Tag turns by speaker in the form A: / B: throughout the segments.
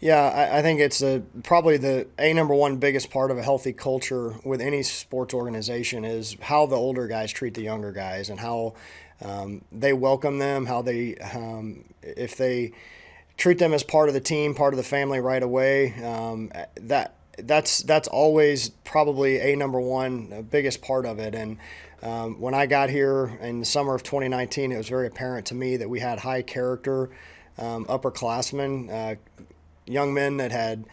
A: Yeah, I think it's probably the number one biggest part of a healthy culture with any sports organization is how the older guys treat the younger guys and how they welcome them, how they if they treat them as part of the team, part of the family right away. That's always probably a number one biggest part of it. And when I got here in the summer of 2019, it was very apparent to me that we had high character upperclassmen, young men that had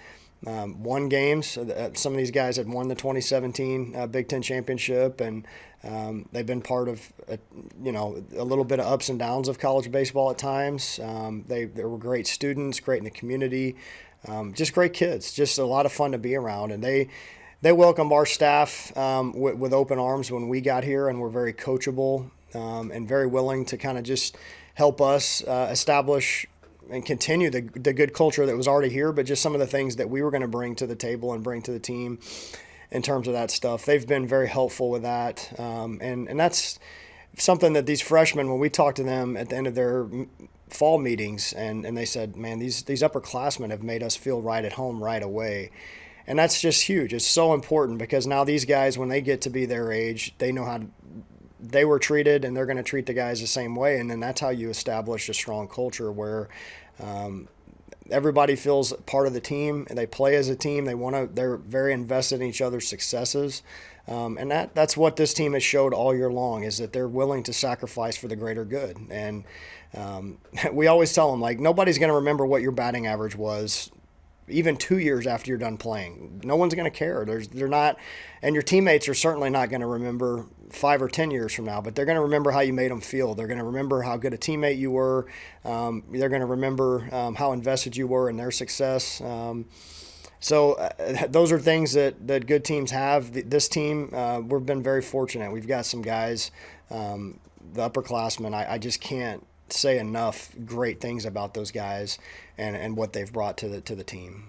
A: won games. Some of these guys had won the 2017 Big Ten championship, and they've been part of a little bit of ups and downs of college baseball at times. They were great students, great in the community, just great kids, just a lot of fun to be around, and they welcomed our staff with open arms when we got here, and were very coachable and very willing to kind of just help us establish and continue the good culture that was already here, but just some of the things that we were going to bring to the table and bring to the team in terms of that stuff. They've been very helpful with that. And that's something that these freshmen, when we talked to them at the end of their fall meetings, and they said, man, these upperclassmen have made us feel right at home right away. And that's just huge. It's so important because now these guys, when they get to be their age, they know how they were treated, and they're going to treat the guys the same way. And then that's how you establish a strong culture where everybody feels part of the team and they play as a team. They're very invested in each other's successes. And that's what this team has showed all year long, is that they're willing to sacrifice for the greater good. And we always tell them, like, nobody's going to remember what your batting average was even 2 years after you're done playing. No one's going to care. They're not, and your teammates are certainly not going to remember 5 or 10 years from now, but they're going to remember how you made them feel. They're going to remember how good a teammate you were. They're going to remember how invested you were in their success. So those are things that good teams have. This team, we've been very fortunate. We've got some guys, the upperclassmen. I just can't say enough great things about those guys and what they've brought to the team.